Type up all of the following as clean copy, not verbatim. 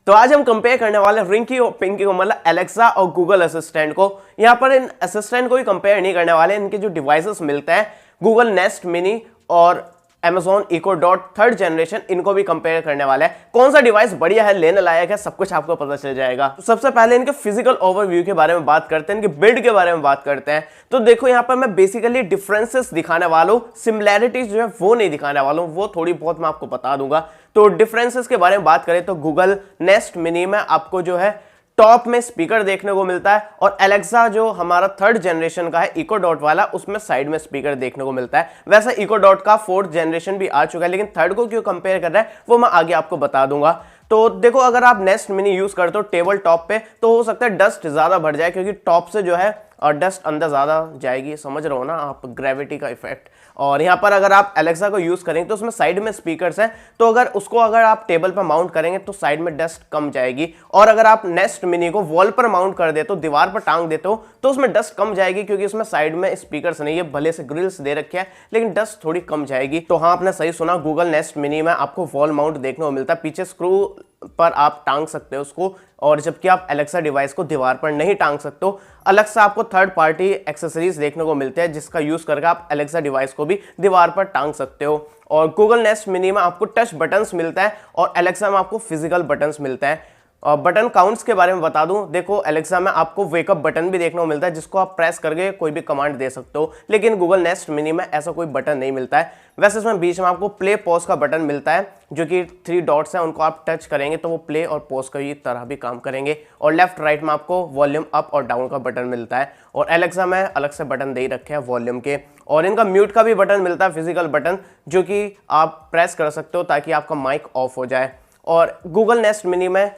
तो आज हम कंपेयर करने वाले रिंकी और पिंकी को, मतलब एलेक्सा और गूगल असिस्टेंट को। यहाँ पर इन असिस्टेंट को ही कंपेयर नहीं करने वाले, इनके जो डिवाइसेस मिलते हैं गूगल नेस्ट मिनी और Amazon Echo Dot third generation, इनको भी कंपेयर करने वाला है। कौन सा डिवाइस बढ़िया है, लेने लायक है, सब कुछ आपको पता चल जाएगा। तो सबसे पहले इनके फिजिकल ओवरव्यू के बारे में बात करते हैं, इनके बिल्ड के बारे में बात करते हैं। तो देखो यहाँ पर मैं बेसिकली डिफरेंसेस दिखाने वाला हूँ, सिमिलैरिटीज जो है वो नहीं दिखाने वाला हूँ, वो थोड़ी बहुत मैं आपको बता दूंगा। तो डिफरेंसेस के बारे में बात करें तो गूगल नेस्ट मिनी में आपको जो है टॉप में स्पीकर देखने को मिलता है, और एलेक्सा जो हमारा थर्ड जनरेशन का है इको डॉट वाला, उसमें साइड में स्पीकर देखने को मिलता है। वैसे इको डॉट का फोर्थ जनरेशन भी आ चुका है, लेकिन थर्ड को क्यों कंपेयर कर रहा है वो मैं आगे आपको बता दूंगा। तो देखो, अगर आप नेस्ट मिनी यूज करते हो टेबल टॉप पे तो हो सकता है डस्ट ज्यादा बढ़ जाए, क्योंकि टॉप से जो है और डस्ट अंदर ज्यादा जाएगी, समझ रहे हो ना आप, ग्रेविटी का इफेक्ट। और यहाँ पर अगर आप एलेक्सा को यूज करेंगे तो उसमें साइड में स्पीकर्स हैं, तो अगर आप टेबल पर माउंट करेंगे तो साइड में डस्ट कम जाएगी। और अगर आप नेस्ट मिनी को वॉल पर माउंट कर देते हो, दीवार पर टांग देते हो, तो उसमें डस्ट कम जाएगी, क्योंकि उसमें साइड में स्पीकर्स नहीं है, भले से ग्रिल्स दे रखे हैं लेकिन डस्ट थोड़ी कम जाएगी। तो हाँ, आपने सही सुना, गूगल नेस्ट मिनी में आपको वॉल माउंट देखने को मिलता है, पीछे स्क्रू पर आप टांग सकते हो उसको, और जबकि आप एलेक्सा डिवाइस को दीवार पर नहीं टांग सकते हो। अलग से आपको थर्ड पार्टी एक्सेसरीज देखने को मिलते हैं, जिसका यूज करके आप एलेक्सा डिवाइस को भी दीवार पर टांग सकते हो। और गूगल नेस्ट मिनी में आपको टच बटन्स मिलता है, और एलेक्सा में आपको फिजिकल बटन्स मिलता है। और बटन काउंट्स के बारे में बता दूं, देखो एलेक्सा में आपको वेकअप बटन भी देखने को मिलता है, जिसको आप प्रेस करके कोई भी कमांड दे सकते हो, लेकिन गूगल नेस्ट मिनी में ऐसा कोई बटन नहीं मिलता है। वैसे इसमें बीच में आपको प्ले पॉज का बटन मिलता है, जो कि 3 डॉट्स हैं, उनको आप टच करेंगे तो वो प्ले और पॉज की तरह भी काम करेंगे। और लेफ्ट राइट में आपको वॉल्यूम अप और डाउन का बटन मिलता है, और एलेक्सा में अलग से बटन दे रखे हैं वॉल्यूम के। और इनका म्यूट का भी बटन मिलता है, फिजिकल बटन, जो कि आप प्रेस कर सकते हो ताकि आपका माइक ऑफ हो जाए। और गूगल नेस्ट मिनी में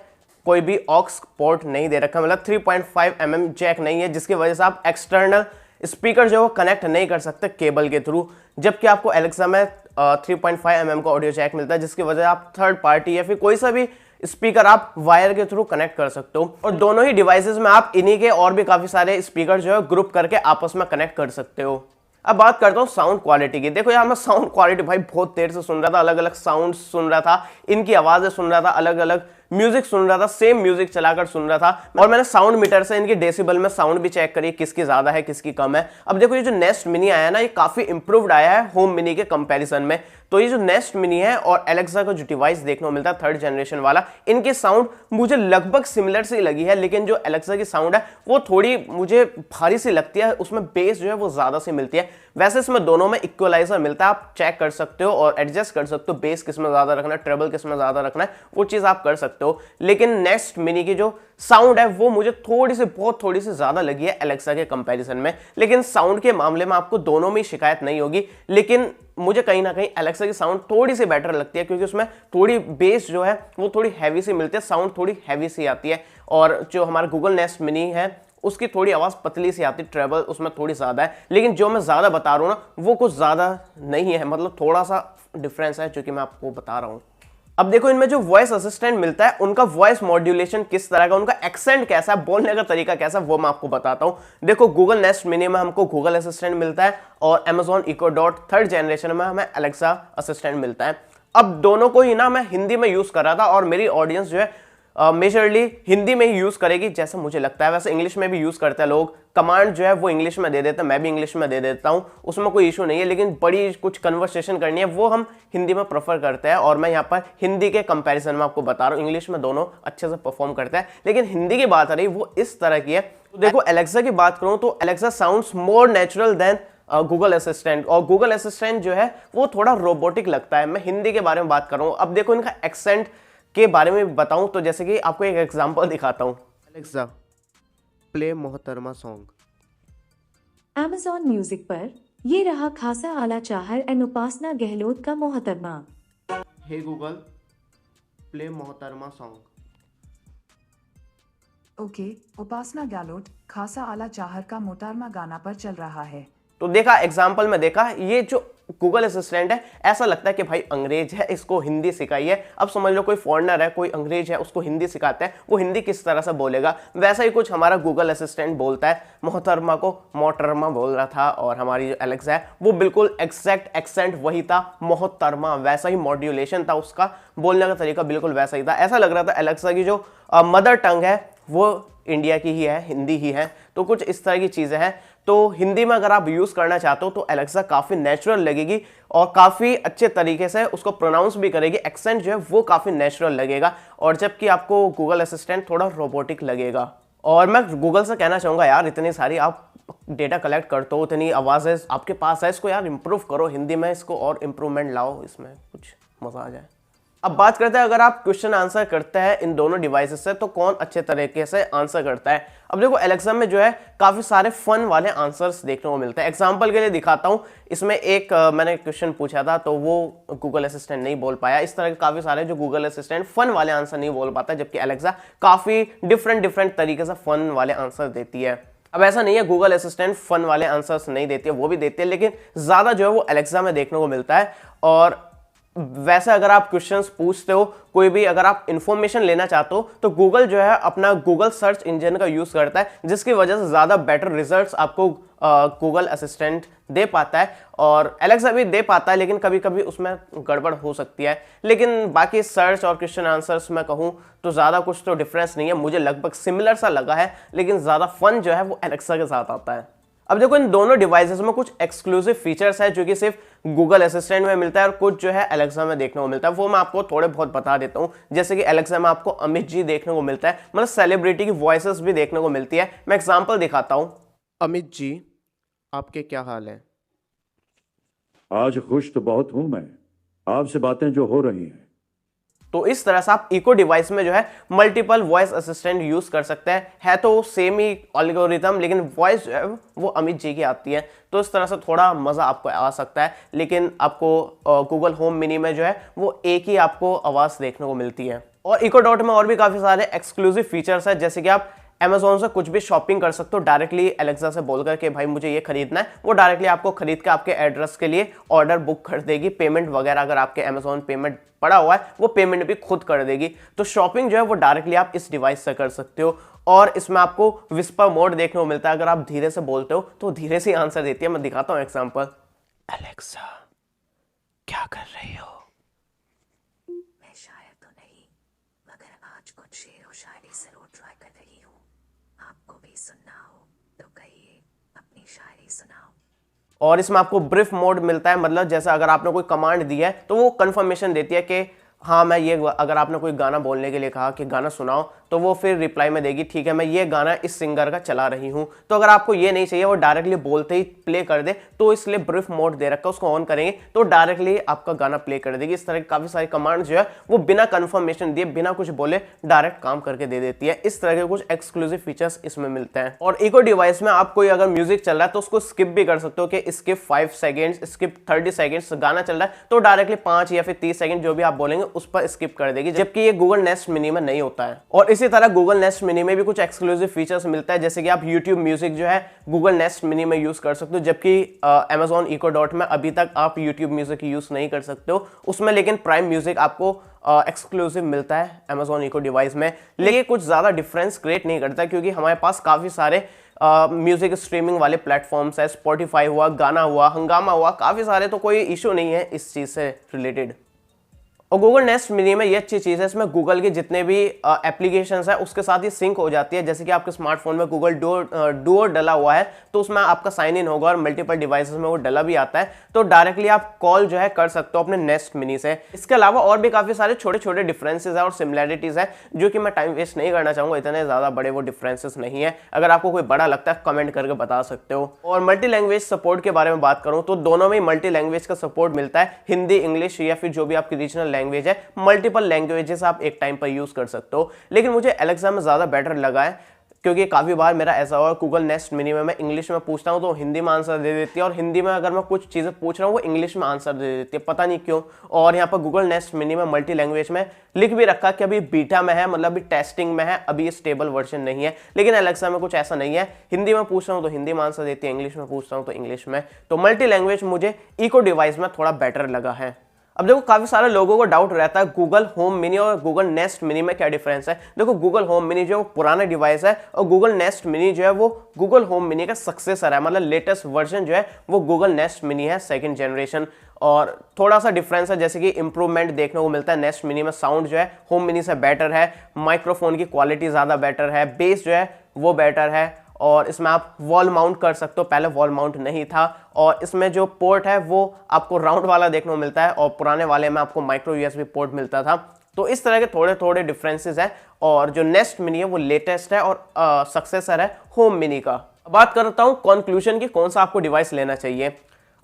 कोई भी ऑक्स पोर्ट नहीं दे रखा, मतलब 3.5 mm जैक नहीं है, जिसकी वजह से आप एक्सटर्नल स्पीकर जो है कनेक्ट नहीं कर सकते केबल के थ्रू। जबकि आपको एलेक्सा में 3.5 mm का ऑडियो जैक मिलता है, जिसकी वजह से आप थर्ड पार्टी या फिर कोई सा भी स्पीकर आप वायर के थ्रू कनेक्ट कर सकते हो। और दोनों ही डिवाइसेस में आप इन्हीं के और भी काफी सारे स्पीकर जो है ग्रुप करके आपस में कनेक्ट कर सकते हो। अब बात करता हूँ साउंड क्वालिटी की। देखो यार, मैं साउंड क्वालिटी भाई बहुत देर से सुन रहा था, अलग अलग साउंड सुन रहा था, इनकी आवाजें सुन रहा था, अलग अलग म्यूजिक सुन रहा था, सेम म्यूजिक चलाकर सुन रहा था। और मैंने साउंड मीटर से इनके डेसिबल में साउंड भी चेक करी, किसकी ज्यादा है किसकी कम है। अब देखो, ये जो नेस्ट मिनी आया है ना, ये काफी इंप्रूव्ड आया है होम मिनी के कंपैरिजन में। तो ये जो नेस्ट मिनी है और एलेक्सा का जो डिवाइस देखने को मिलता है थर्ड जनरेशन वाला, इनकी साउंड मुझे लगभग सिमिलर सी लगी है, लेकिन जो एलेक्सा की साउंड है वो थोड़ी मुझे भारी सी लगती है, उसमें बेस जो है वो ज्यादा सी मिलती है। वैसे इसमें दोनों में इक्वलाइजर मिलता है, आप चेक कर सकते हो और एडजस्ट कर सकते हो, बेस किस में ज्यादा रखना है, ट्रेबल किस में ज्यादा रखना है, वो चीज आप कर सकते हो। लेकिन नेक्स्ट मिनी की जो साउंड है वो मुझे बहुत थोड़ी सी ज्यादा लगी है एलेक्सा के कंपैरिजन में। लेकिन साउंड के मामले में आपको दोनों में शिकायत नहीं होगी, लेकिन मुझे कहीं ना कहीं एलेक्सा की साउंड थोड़ी सी बेटर लगती है, क्योंकि उसमें थोड़ी बेस जो है वो थोड़ी हैवी सी मिलती है, साउंड थोड़ी हैवी सी आती है। और जो हमारा गूगल नेस्ट मिनी है उसकी थोड़ी आवाज पतली सी आती है, ट्रेबल उसमें थोड़ी ज्यादा है। लेकिन जो मैं ज्यादा बता रहा हूं ना, वो कुछ ज्यादा नहीं है, मतलब थोड़ा सा डिफरेंस है जो कि मैं आपको बता रहा हूं। अब देखो, इनमें जो वॉइस असिस्टेंट मिलता है, उनका वॉइस मॉड्यूलेशन किस तरह का, उनका एक्सेंट कैसा है, बोलने का तरीका कैसा है, वो मैं आपको बताता हूं। देखो, गूगल नेस्ट मिनी में हमको गूगल असिस्टेंट मिलता है, और Amazon Echo Dot third generation में हमें एलेक्सा असिस्टेंट मिलता है। अब दोनों को ही ना मैं हिंदी में यूज कर रहा था, और मेरी ऑडियंस जो है मेजरली हिंदी में ही यूज करेगी जैसा मुझे लगता है। वैसे इंग्लिश में भी यूज करते हैं लोग, कमांड जो है वो इंग्लिश में दे देते हैं, मैं भी इंग्लिश में दे देता हूं, उसमें कोई इशू नहीं है। लेकिन बड़ी कुछ कन्वर्सेशन करनी है वो हम हिंदी में प्रेफर करते हैं, और मैं यहाँ पर हिंदी के कंपैरिजन में आपको बता रहा हूँ, इंग्लिश में दोनों अच्छे से परफॉर्म करते हैं, लेकिन हिंदी की बात आ रही वो इस तरह की है। तो देखो, एलेक्सा की बात करूं तो Alexa sounds more natural than Google assistant, और गूगल असिस्टेंट जो है वो थोड़ा रोबोटिक लगता है। मैं हिंदी के बारे में बात कर रहा हूँ। अब देखो, इनका एक्सेंट के बारे में बताऊं तो जैसे कि आपको एक एग्जांपल दिखाता हूं। एलेक्सा, प्ले मोहतरमा सॉन्ग। Amazon म्यूजिक पर ये रहा खासा आला चाहर एंड उपासना गहलोत का मोहतरमा। हे गूगल, प्ले मोहतरमा सॉन्ग। ओके, उपासना गहलोत खासा आला चाहर का मोहतरमा गाना पर चल रहा है। तो देखा, एग्जाम्पल में देखा, ये जो गूगल असिस्टेंट है ऐसा लगता है कि भाई अंग्रेज है, इसको हिंदी सिखाई है। अब समझ लो कोई फॉरेनर है, कोई अंग्रेज है, उसको हिंदी सिखाता है, वो हिंदी किस तरह से बोलेगा, वैसा ही कुछ हमारा गूगल असिस्टेंट बोलता है। मोहतरमा को मोहतरमा बोल रहा था और हमारी जो एलेक्सा है वो बिल्कुल एग्जैक्ट एक्सेंट वही था, मोहतरमा, वैसा ही मॉड्यूलेशन था, उसका बोलने का तरीका बिल्कुल वैसा ही था। ऐसा लग रहा था एलेक्सा की जो मदर टंग है वो इंडिया की ही है, हिंदी ही है। तो कुछ इस तरह की चीज़ें हैं। तो हिंदी में अगर आप यूज़ करना चाहते हो तो एलेक्सा काफ़ी नेचुरल लगेगी और काफ़ी अच्छे तरीके से उसको प्रोनाउंस भी करेगी, एक्सेंट जो है वो काफ़ी नेचुरल लगेगा। और जबकि आपको गूगल असिस्टेंट थोड़ा रोबोटिक लगेगा। और मैं गूगल से कहना चाहूँगा यार, इतनी सारी आप डेटा कलेक्ट करते हो, इतनी आवाज़ें आपके पास है, इसको यार इंप्रूव करो हिंदी में, इसको और इम्प्रूवमेंट लाओ, इसमें कुछ मज़ा आ जाए। अब बात करते हैं अगर आप क्वेश्चन आंसर करते हैं इन दोनों डिवाइसेस से तो कौन अच्छे तरीके से आंसर करता है। अब देखो एलेक्सा में जो है काफ़ी सारे फन वाले आंसर्स देखने को मिलते हैं। एग्जांपल के लिए दिखाता हूँ, इसमें एक मैंने क्वेश्चन पूछा था तो वो गूगल असिस्टेंट नहीं बोल पाया। इस तरह के काफ़ी सारे जो गूगल असिस्टेंट फन वाले आंसर नहीं बोल पाता, जबकि एलेक्सा काफ़ी डिफरेंट तरीके से फन वाले आंसर देती है। अब ऐसा नहीं है गूगल असिस्टेंट फन वाले आंसर्स नहीं देती है, वो भी देती है, लेकिन ज़्यादा जो है वो एलेक्सा में देखने को मिलता है। और वैसे अगर आप क्वेश्चंस पूछते हो, कोई भी अगर आप इंफॉर्मेशन लेना चाहते हो तो गूगल जो है अपना गूगल सर्च इंजन का यूज़ करता है, जिसकी वजह से ज़्यादा बेटर रिजल्ट्स आपको गूगल असिस्टेंट दे पाता है। और एलेक्सा भी दे पाता है, लेकिन कभी कभी उसमें गड़बड़ हो सकती है। लेकिन बाकी सर्च और क्वेश्चन आंसर्स में कहूँ तो ज़्यादा कुछ तो डिफरेंस नहीं है, मुझे लगभग सिमिलर सा लगा है, लेकिन ज़्यादा फन जो है वो एलेक्सा के साथ आता है। अब देखो इन दोनों डिवाइसेस में कुछ एक्सक्लूसिव फीचर्स है जो कि सिर्फ गूगल असिस्टेंट में मिलता है और कुछ जो है एलेक्सा में देखने को मिलता है, वो मैं आपको थोड़े बहुत बता देता हूँ। जैसे कि एलेक्सा में आपको अमित जी देखने को मिलता है, मतलब सेलिब्रिटी की वॉइसेस भी देखने को मिलती है। मैं एग्जांपल दिखाता हूँ। अमित जी, आपके क्या हाल है? आज खुश तो बहुत हूं मैं, आपसे बातें जो हो रही हैं। तो इस तरह से आप इको डिवाइस में जो है मल्टीपल वॉइस असिस्टेंट यूज कर सकते हैं। है तो सेम ही एल्गोरिथम, लेकिन वॉइस जो है वो अमित जी की आती है। तो इस तरह से थोड़ा मज़ा आपको आ सकता है, लेकिन आपको गूगल होम मिनी में जो है वो एक ही आपको आवाज़ देखने को मिलती है। और इको डॉट में और भी काफ़ी सारे एक्सक्लूसिव फीचर्स है, जैसे कि आप Amazon से कुछ भी शॉपिंग कर सकते हो डायरेक्टली एलेक्सा से बोलकर के भाई मुझे ये खरीदना है, वो डायरेक्टली आपको खरीद के आपके एड्रेस के लिए ऑर्डर बुक कर देगी। पेमेंट वगैरह अगर आपके Amazon पेमेंट पड़ा हुआ है वो पेमेंट भी खुद कर देगी। तो शॉपिंग जो है वो डायरेक्टली आप इस डिवाइस से कर सकते हो। और इसमें आपको विस्पर मोड देखने को मिलता है, अगर आप धीरे से बोलते हो तो धीरे से आंसर देती है। मैं दिखाता हूँ एग्जाम्पल। एलेक्सा, क्या कर रही हो? मैं शायर तो नहीं, मगर आज कुछ शेर और शायरी जरूर ट्राई कर रही हूँ। आपको भी सुनना हो तो कहिए, अपनी शायरी सुनाओ। और इसमें आपको ब्रीफ मोड मिलता है, मतलब जैसे अगर आपने कोई कमांड दी है तो वो कंफर्मेशन देती है कि हाँ मैं ये, अगर आपने कोई गाना बोलने के लिए कहा कि गाना सुनाओ तो वो फिर रिप्लाई में देगी ठीक है मैं ये गाना इस सिंगर का चला रही हूँ। तो अगर आपको ये नहीं चाहिए वो डायरेक्टली बोलते ही प्ले कर दे, तो इसलिए ब्रीफ मोड दे रखा है, उसको ऑन करेंगे तो डायरेक्टली आपका गाना प्ले कर देगी। इस तरह की काफ़ी सारी कमांड जो है वो बिना कंफर्मेशन दिए, बिना कुछ बोले डायरेक्ट काम करके दे देती है। इस तरह के कुछ एक्सक्लूसिव फीचर्स इसमें मिलते हैं। और इको डिवाइस में आप कोई अगर म्यूजिक चल रहा है तो उसको स्किप भी कर सकते हो कि स्किप 5 सेकेंड्स, स्किप 30 सेकेंड्स, गाना चल रहा है तो डायरेक्टली 5 या फिर 30 सेकेंड जो भी आप बोलेंगे उस पर स्किप कर देगी, जबकि ये गूगल नेस्ट मिनी में नहीं होता है। और इसी तरह गूगल नेस्ट मिनी में भी कुछ एक्सक्लूसिव फीचर्स मिलता है, जैसे कि आप YouTube म्यूजिक जो है गूगल नेस्ट मिनी में यूज कर सकते हो, जबकि Amazon इको डॉट में अभी तक आप YouTube म्यूजिक यूज नहीं कर सकते हो उसमें, लेकिन प्राइम म्यूजिक आपको एक्सक्लूसिव मिलता है Amazon इको डिवाइस में। लेकिन कुछ ज़्यादा डिफरेंस क्रिएट नहीं करता क्योंकि हमारे पास काफ़ी सारे म्यूजिक स्ट्रीमिंग वाले प्लेटफॉर्म्स है, स्पॉटिफाई हुआ, गाना हुआ, हंगामा हुआ, काफ़ी सारे, तो कोई इशू नहीं है इस चीज़ से रिलेटेड। और गूगल नेस्ट मिनी में ये अच्छी चीज़ है, इसमें गूगल के जितने भी एप्लीकेशंस है उसके साथ ही सिंक हो जाती है। जैसे कि आपके स्मार्टफोन में गूगल डुओ डला हुआ है तो उसमें आपका साइन इन होगा और मल्टीपल डिवाइसेस में वो डला भी आता है, तो डायरेक्टली आप कॉल जो है कर सकते हो अपने नेस्ट मिनी से। इसके अलावा और भी काफ़ी सारे छोटे छोटे डिफरेंसेस है और सिमिलैरिटीज़ है जो कि मैं टाइम वेस्ट नहीं करना चाहूँगा, इतने ज़्यादा बड़े वो डिफरेंसेस नहीं है। अगर आपको कोई बड़ा लगता है कमेंट करके बता सकते हो। और मल्टी लैंग्वेज सपोर्ट के बारे में बात करूँ तो दोनों में मल्टी लैंग्वेज का सपोर्ट मिलता है, हिंदी, इंग्लिश या फिर जो भी आपकी रीजनल लैंग्वेज है, मल्टीपल लैंग्वेजेस आप एक टाइम पर यूज कर सकते हो। लेकिन मुझे एलेक्सा में ज़्यादा बेटर लगा है क्योंकि काफ़ी बार मेरा ऐसा हुआ गूगल नेस्ट मिनी में मैं इंग्लिश में पूछता हूँ तो हिंदी में आंसर दे देती है, और हिंदी में अगर मैं कुछ चीज़ें पूछ रहा हूँ वो इंग्लिश में आंसर दे देती है, पता नहीं क्यों। और यहाँ पर गूगल नेस्ट मिनी में मल्टी लैंग्वेज में लिख भी रखा कि अभी बीटा में है, मतलब अभी टेस्टिंग में है, अभी स्टेबल वर्जन नहीं है। लेकिन एलेक्सा में कुछ ऐसा नहीं है, हिंदी में पूछ रहा हूँ तो हिंदी में आंसर देती है, इंग्लिश में पूछता हूँ तो इंग्लिश में। तो मल्टी लैंग्वेज मुझे इको डिवाइस में थोड़ा बेटर लगा है। अब देखो काफी सारे लोगों को डाउट रहता है गूगल होम मिनी और गूगल नेस्ट मिनी में क्या डिफरेंस है। देखो गूगल होम मिनी जो है वो पुराना डिवाइस है, और गूगल नेस्ट मिनी जो है वो गूगल होम मिनी का सक्सेसर है, मतलब लेटेस्ट वर्जन जो है वो गूगल नेस्ट मिनी है, सेकंड जनरेशन। और थोड़ा सा डिफरेंस है, जैसे कि इंप्रूवमेंट देखने को मिलता है नेस्ट मिनी में। साउंड जो है होम मिनी से बेटर है, माइक्रोफोन की क्वालिटी ज़्यादा बेटर है, बेस जो है वो बेटर है, और इसमें आप वॉल माउंट कर सकते हो, पहले वॉल माउंट नहीं था। और इसमें जो पोर्ट है वो आपको राउंड वाला देखने को मिलता है, और पुराने वाले में आपको माइक्रो यूएसबी पोर्ट मिलता था। तो इस तरह के थोड़े थोड़े डिफरेंसेस हैं, और जो नेस्ट मिनी है वो लेटेस्ट है और सक्सेसर है होम मिनी का। बात करता हूँ कंक्लूजन की, कौन सा आपको डिवाइस लेना चाहिए।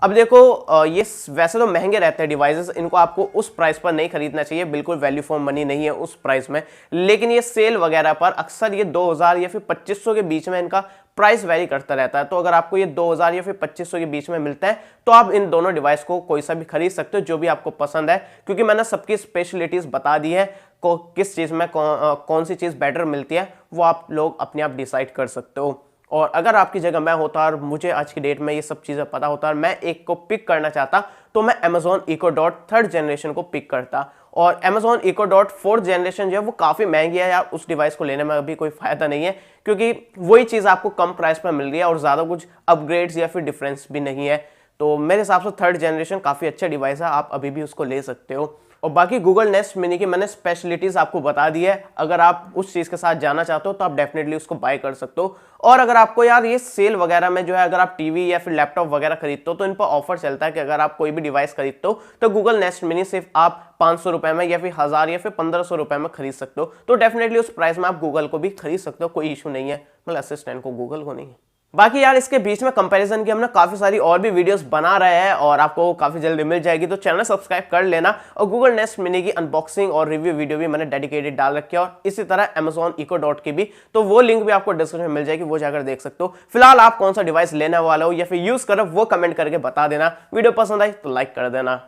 अब देखो ये वैसे तो महंगे रहते हैं डिवाइसेस, इनको आपको उस प्राइस पर नहीं खरीदना चाहिए, बिल्कुल वैल्यू फॉर मनी नहीं है उस प्राइस में। लेकिन ये सेल वगैरह पर अक्सर ये 2000 या फिर 2500 के बीच में इनका प्राइस वेरी करता रहता है। तो अगर आपको ये 2000 या फिर 2500 के बीच में मिलता है तो आप इन दोनों डिवाइस को कोई सा भी खरीद सकते हो, जो भी आपको पसंद है, क्योंकि मैंने सबकी स्पेशलिटीज बता दी है, किस चीज़ में कौन सी चीज़ बेटर मिलती है वो आप लोग अपने आप डिसाइड कर सकते हो। और अगर आपकी जगह मैं होता और मुझे आज की डेट में ये सब चीज़ें पता होता और मैं एक को पिक करना चाहता तो मैं Amazon Echo Dot 3rd generation को पिक करता। और Amazon Echo Dot 4th generation जो है वो काफ़ी महंगी है यार, उस डिवाइस को लेने में अभी कोई फ़ायदा नहीं है, क्योंकि वही चीज़ आपको कम प्राइस पर मिल रही है और ज़्यादा कुछ अपग्रेड्स या फिर डिफरेंस भी नहीं है। तो मेरे हिसाब से 3rd जनरेशन काफ़ी अच्छा डिवाइस है, आप अभी भी उसको ले सकते हो। और बाकी गूगल नेस्ट मिनी की मैंने स्पेशलिटीज आपको बता दी है, अगर आप उस चीज़ के साथ जाना चाहते हो तो आप डेफिनेटली उसको बाय कर सकते हो। और अगर आपको यार ये सेल वगैरह में जो है अगर आप टीवी या फिर लैपटॉप वगैरह खरीदते हो तो इन पर ऑफर चलता है कि अगर आप कोई भी डिवाइस खरीदते हो तो गूगल नेस्ट मिनी सिर्फ आप 500 रुपए में या फिर 1000 या फिर 1500 रुपए में खरीद सकते हो। तो डेफिनेटली उस प्राइस में आप गूगल को भी खरीद सकते हो, कोई इशू नहीं है, मतलब असिस्टेंट को, गूगल को नहीं है। बाकी यार इसके बीच में कंपैरिजन की हमने काफ़ी सारी और भी वीडियोस बना रहे हैं और आपको काफ़ी जल्दी मिल जाएगी, तो चैनल सब्सक्राइब कर लेना। और गूगल नेस्ट मिनी की अनबॉक्सिंग और रिव्यू वीडियो भी मैंने डेडिकेटेड डाल रखी है, और इसी तरह Amazon Echo Dot की भी, तो वो लिंक भी आपको डिस्क्रिप्शन में मिल जाएगी, वो जाकर देख सकते हो। फिलहाल आप कौन सा डिवाइस लेने वाला हो या फिर यूज़ करो वो कमेंट करके बता देना। वीडियो पसंद आई तो लाइक कर देना।